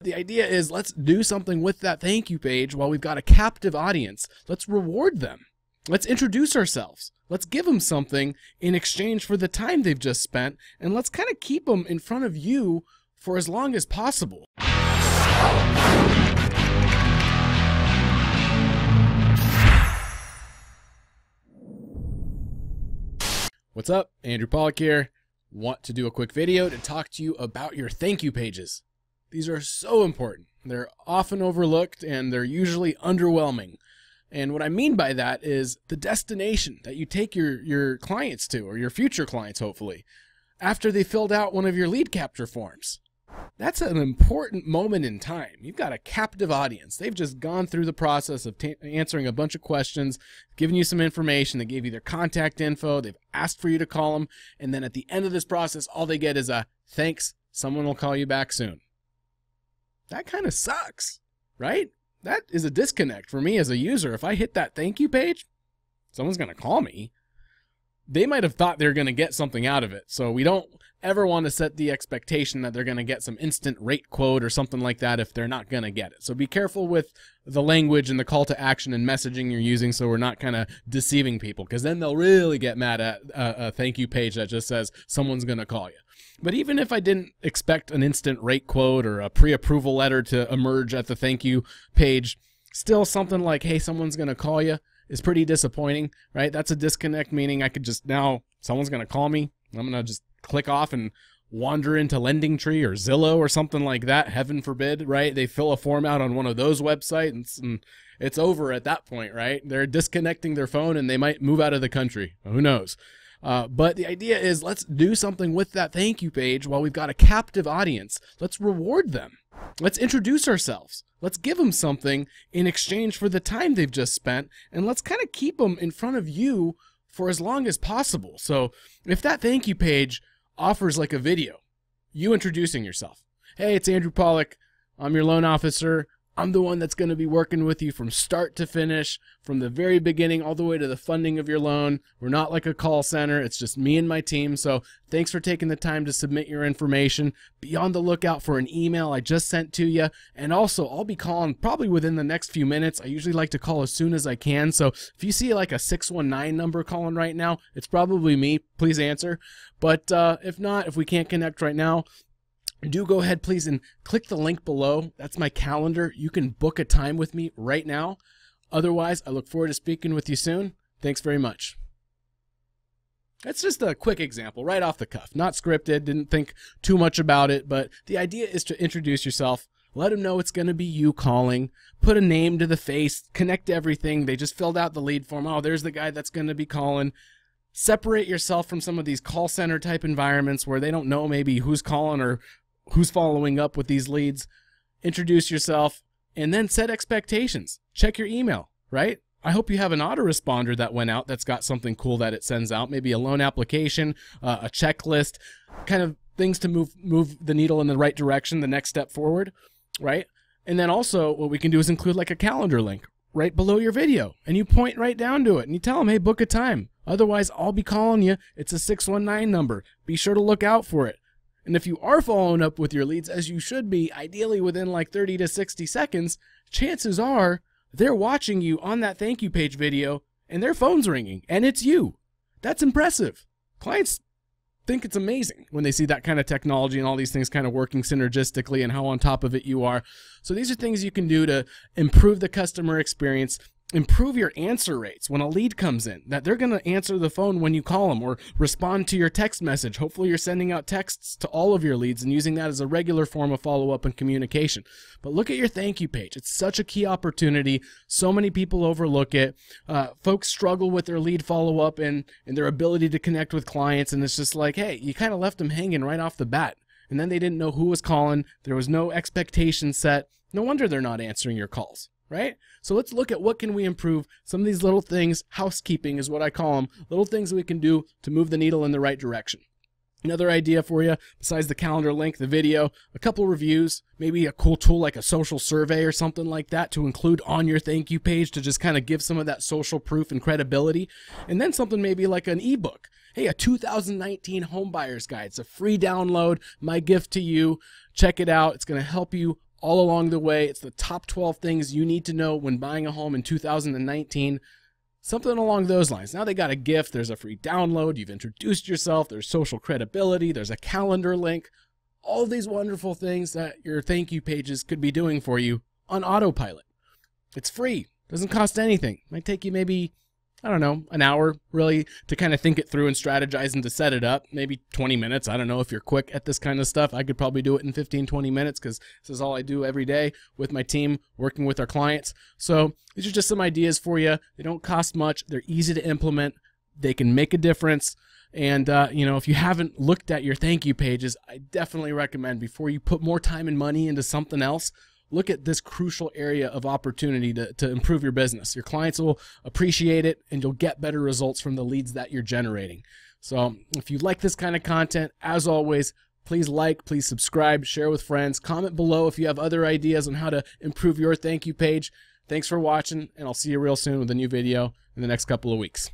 the idea is let's do something with that thank you page while we've got a captive audience. Let's reward them. Let's introduce ourselves. Let's give them something in exchange for the time they've just spent, and let's kind of keep them in front of you for as long as possible. What's up? Andrew Pollack here. Want to do a quick video to talk to you about your thank you pages. These are so important. They're often overlooked and they're usually underwhelming. And what I mean by that is the destination that you take your clients to, or your future clients hopefully, after they filled out one of your lead capture forms. That's an important moment in time. You've got a captive audience. They've just gone through the process of answering a bunch of questions, giving you some information. They gave you their contact info. They've asked for you to call them. And then at the end of this process, all they get is a thanks. Someone will call you back soon. That kind of sucks, right? That is a disconnect for me as a user. If I hit that thank you page, someone's going to call me. They might have thought they're going to get something out of it. So we don't ever want to set the expectation that they're going to get some instant rate quote or something like that if they're not going to get it. So be careful with the language and the call to action and messaging you're using so we're not kind of deceiving people, because then they'll really get mad at a thank you page that just says someone's going to call you. But even if I didn't expect an instant rate quote or a pre-approval letter to emerge at the thank you page, still something like, hey, someone's going to call you is pretty disappointing, right? That's a disconnect, meaning I could just now, someone's going to call me. I'm going to just click off and wander into LendingTree or Zillow or something like that. Heaven forbid, right? They fill a form out on one of those websites and it's over at that point, right? They're disconnecting their phone and they might move out of the country. Who knows? But the idea is let's do something with that thank you page while we've got a captive audience. Let's reward them. Let's introduce ourselves. Let's give them something in exchange for the time they've just spent, and let's kind of keep them in front of you for as long as possible. So if that thank you page offers like a video, you introducing yourself. Hey, it's Andrew Pollack. I'm your loan officer. I'm the one that's going to be working with you from start to finish, from the very beginning all the way to the funding of your loan. We're not like a call center. It's just me and my team. So thanks for taking the time to submit your information. Be on the lookout for an email I just sent to you. And also, I'll be calling probably within the next few minutes. I usually like to call as soon as I can. So if you see like a 619 number calling right now, it's probably me. Please answer. But if not, if we can't connect right now, do go ahead, please, and click the link below. That's my calendar. You can book a time with me right now. Otherwise, I look forward to speaking with you soon. Thanks very much. That's just a quick example, right off the cuff. Not scripted, didn't think too much about it, but the idea is to introduce yourself. Let them know it's going to be you calling. Put a name to the face. Connect everything. They just filled out the lead form. Oh, there's the guy that's going to be calling. Separate yourself from some of these call center type environments where they don't know maybe who's calling or who's following up with these leads. Introduce yourself and then set expectations. Check your email, right? I hope you have an autoresponder that went out that's got something cool that it sends out, maybe a loan application, a checklist, kind of things to move the needle in the right direction, the next step forward, right? And then also what we can do is include like a calendar link right below your video, and you point right down to it and you tell them, hey, book a time. Otherwise, I'll be calling you. It's a 619 number. Be sure to look out for it. And if you are following up with your leads, as you should be, ideally within like 30 to 60 seconds, chances are they're watching you on that thank you page video and their phone's ringing and it's you. That's impressive. Clients think it's amazing when they see that kind of technology and all these things kind of working synergistically and how on top of it you are. So these are things you can do to improve the customer experience, improve your answer rates when a lead comes in, that they're going to answer the phone when you call them or respond to your text message. Hopefully you're sending out texts to all of your leads and using that as a regular form of follow-up and communication. But look at your thank you page. It's such a key opportunity. So many people overlook it. Folks struggle with their lead follow-up and their ability to connect with clients, and it's just like, hey, you kind of left them hanging right off the bat. And then they didn't know who was calling. There was no expectation set. No wonder they're not answering your calls. Right? So let's look at what can we improve. Some of these little things, housekeeping is what I call them, little things that we can do to move the needle in the right direction. Another idea for you, besides the calendar link, the video, a couple reviews, maybe a cool tool like a social survey or something like that to include on your thank you page to just kind of give some of that social proof and credibility. And then something maybe like an ebook. Hey, a 2019 home buyer's guide. It's a free download, my gift to you. Check it out. It's going to help you all along the way. It's the top 12 things you need to know when buying a home in 2019. Something along those lines. Now they got a gift, there's a free download, you've introduced yourself, there's social credibility, there's a calendar link. All these wonderful things that your thank you pages could be doing for you on autopilot. It's free, doesn't cost anything. Might take you maybe, I don't know, an hour really to kind of think it through and strategize and to set it up. Maybe 20 minutes. I don't know if you're quick at this kind of stuff. I could probably do it in 15, 20 minutes because this is all I do every day with my team, working with our clients. So these are just some ideas for you. They don't cost much. They're easy to implement. They can make a difference. And, if you haven't looked at your thank you pages, I definitely recommend before you put more time and money into something else, look at this crucial area of opportunity to improve your business. Your clients will appreciate it, and you'll get better results from the leads that you're generating. So if you like this kind of content, as always, please like, please subscribe, share with friends, comment below if you have other ideas on how to improve your thank you page. Thanks for watching, and I'll see you real soon with a new video in the next couple of weeks.